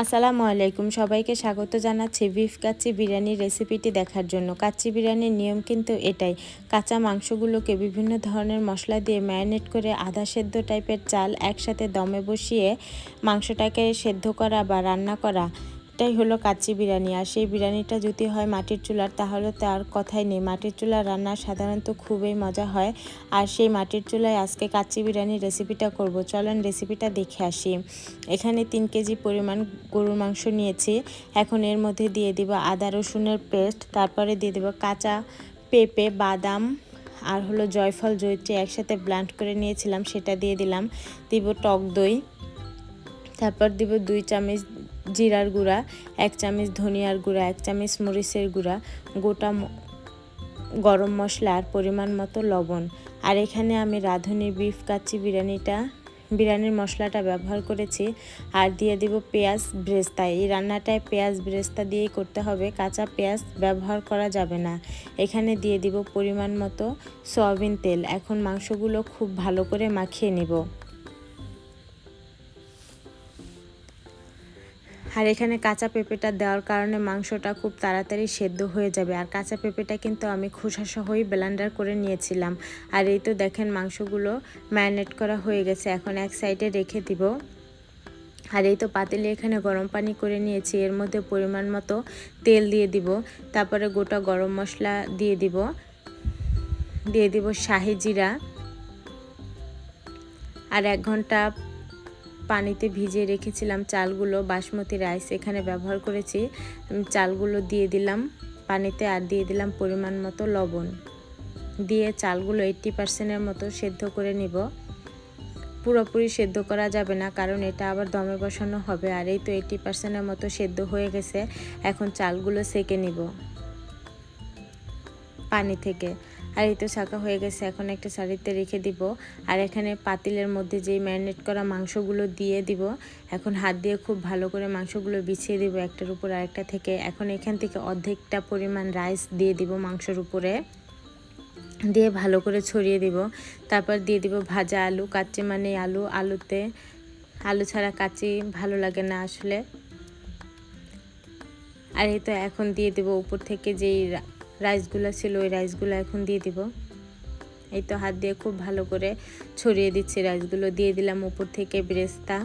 আসসালামু আলাইকুম, সবাইকে স্বাগত জানাচ্ছি বিফ কাচ্চি বিরিয়ানির রেসিপিটি দেখার জন্য। কাচ্চি বিরিয়ানির নিয়ম কিন্তু এটাই। কাঁচা মাংসগুলোকে বিভিন্ন ধরনের মশলা দিয়ে ম্যারিনেট করে আধা সেদ্ধ টাইপের চাল একসাথে দমে বসিয়ে মাংসটাকে সেদ্ধ করা বা রান্না করা, এটাই হলো কাচ্চি বিরিয়ানি। আর সেই বিরিয়ানিটা যদি হয় মাটির চুলার, তাহলে তার কথাই নেই। মাটির চুলার রান্না সাধারণত খুবই মজা হয়। আর সেই মাটির চুলায় আজকে কাচ্চি বিরিয়ানির রেসিপিটা করব। চলেন রেসিপিটা দেখে আসি। এখানে 3 কেজি পরিমাণ গরুর মাংস নিয়েছি। এখন এর মধ্যে দিয়ে দিব আদা রসুনের পেস্ট, তারপরে দিয়ে দেব কাঁচা পেঁপে, বাদাম আর হলো জয়ফল, জয়িত্রী একসাথে ব্লেন্ড করে নিয়েছিলাম, সেটা দিয়ে দিলাম। দিব টক দই, তারপর দিব 2 চামচ জিরার গুঁড়া, 1 চামচ ধনিয়ার গুঁড়া, 1 চামচ মরিচের গুঁড়া, গোটা গরম মশলা আর পরিমাণ মতো লবণ। আর এখানে আমি রাঁধুনি বিফ কাচ্চি বিরিয়ানির মশলাটা ব্যবহার করেছি। আর দিয়ে দিব পেঁয়াজ ব্রেস্তা। এই রান্নাটায় পেঁয়াজ ব্রেস্তা দিয়েই করতে হবে, কাঁচা পেঁয়াজ ব্যবহার করা যাবে না। এখানে দিয়ে দিব পরিমাণ মতো সয়াবিন তেল। এখন মাংসগুলো খুব ভালো করে মাখিয়ে নিব। আর এখানে কাঁচা পেঁপেটা দেওয়ার কারণে মাংসটা খুব তাড়াতাড়ি সেদ্ধ হয়ে যাবে। আর কাঁচা পেঁপেটা কিন্তু আমি খোসা সহই ব্লেন্ডার করে নিয়েছিলাম। আর এই তো দেখেন মাংসগুলো ম্যারিনেট করা হয়ে গেছে। এখন এক সাইডে রেখে দিব। আর এই তো পাতিলে এখানে গরম পানি করে নিয়েছি, এর মধ্যে পরিমাণ মতো তেল দিয়ে দিব। তারপরে গোটা গরম মশলা দিয়ে দিব শাহি জিরা। আর 1 ঘন্টা পানিতে ভিজিয়ে রেখেছিলাম চালগুলো, বাসমতি রাইস এখানে ব্যবহার করেছি। চালগুলো দিয়ে দিলাম পানিতে, আর দিয়ে দিলাম পরিমাণ মতো লবণ দিয়ে চালগুলো 80% মতো সেদ্ধ করে নিব। পুরোপুরি সেদ্ধ করা যাবে না, কারণ এটা আবার দমে বসানো হবে। আর এই তো 80% মতো সেদ্ধ হয়ে গেছে। এখন চালগুলো সেকে নিব পানি থেকে। আর এই তো ছাঁকা হয়ে গেছে। এখন একটা শাড়িতে রেখে দিব। আর এখানে পাতিলের মধ্যে যেই ম্যারিনেট করা মাংসগুলো দিয়ে দিব। এখন হাত দিয়ে খুব ভালো করে মাংসগুলো বিছিয়ে দিব একটার উপর আরেকটা থেকে। এখন এখান থেকে অর্ধেকটা পরিমাণ রাইস দিয়ে দিব মাংসের উপরে, দিয়ে ভালো করে ছড়িয়ে দিব। তারপর দিয়ে দিব ভাজা আলু। কাচ্চি মানে আলু ছাড়া কাচ্চি ভালো লাগে না আসলে। আর এই তো এখন দিয়ে দিব উপর থেকে যেই রাইসগুলো ছিল, ওই রাইসগুলো এখন দিয়ে দিব। এই তো হাত দিয়ে খুব ভালো করে ছড়িয়ে দিচ্ছি রাইসগুলো। দিয়ে দিলাম উপর থেকে বেরেস্তা,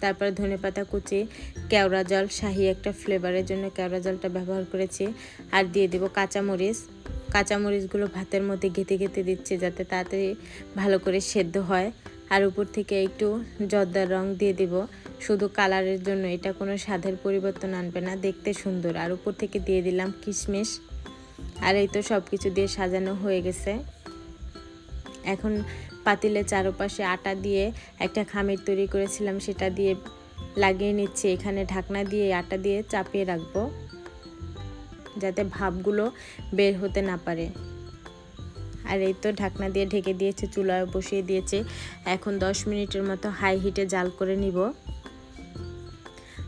তারপর ধনেপাতা কুচি, কেওড়া জল, শাহি একটা ফ্লেভারের জন্য কেওড়া জলটা ব্যবহার করেছি। আর দিয়ে দিব কাঁচামরিচগুলো ভাতের মধ্যে গেঁথে গেঁথে দিচ্ছি, যাতে তাড়াতাড়ি ভালো করে সেদ্ধ হয়। আর উপর থেকে একটু জর্দার রং দিয়ে দিব, শুধু কালারের জন্য, এটা কোনো স্বাদের পরিবর্তন আনবে না, দেখতে সুন্দর। আর উপর থেকে দিয়ে দিলাম কিশমিশ। আর এই তো সব কিছু দিয়ে সাজানো হয়ে গেছে। এখন পাতিলে চারপাশে আটা দিয়ে একটা খামির তৈরি করেছিলাম, সেটা দিয়ে লাগিয়ে নিচ্ছি। এখানে ঢাকনা দিয়ে আটা দিয়ে চাপিয়ে রাখবো, যাতে ভাপগুলো বের হতে না পারে। আর এই তো ঢাকনা দিয়ে ঢেকে দিয়েছে, চুলায় বসিয়ে দিয়েছে। এখন 10 মিনিটের মতো হাই হিটে জাল করে নিব।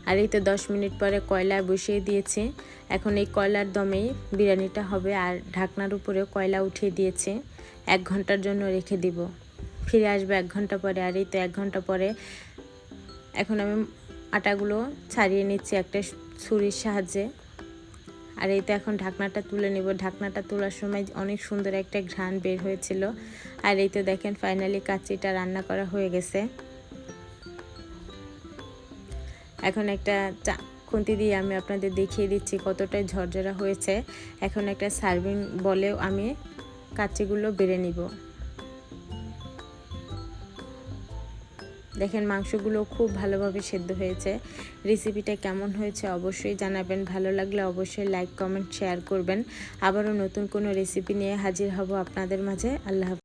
আর এই তো 10 মিনিট পরে কয়লা বসিয়ে দিয়েছে। এখন এই কয়লার দমেই বিরিয়ানিটা হবে। আর ঢাকনার উপরে কয়লা উঠিয়ে দিয়েছে। 1 ঘন্টার জন্য রেখে দিব। ফিরে আসবে 1 ঘন্টা পরে। আর এই তো 1 ঘন্টা পরে এখন আমি আটাগুলো ছাড়িয়ে নিচ্ছি একটা ছুরির সাহায্যে। আর এই তো এখন ঢাকনাটা তুলে নিব। ঢাকনাটা তোলার সময় অনেক সুন্দর একটা ঘ্রাণ বের হয়েছিল। আর এই তো দেখেন ফাইনালি কাচ্চিটা রান্না করা হয়ে গেছে। এখন একটা খুন্তি দিয়ে আমি আপনাদের দেখিয়ে দিচ্ছি কতটাই ঝরঝরা হয়েছে। এখন একটা সার্ভিং বলেও আমি কাচ্চিগুলো বেড়ে নিব। দেখেন মাংসগুলো খুব ভালোভাবে সেদ্ধ হয়েছে। রেসিপিটা কেমন হয়েছে অবশ্যই জানাবেন। ভালো লাগলে অবশ্যই লাইক, কমেন্ট, শেয়ার করবেন। আবারও নতুন কোনো রেসিপি নিয়ে হাজির হব আপনাদের মাঝে। আল্লাহ হাফেজ।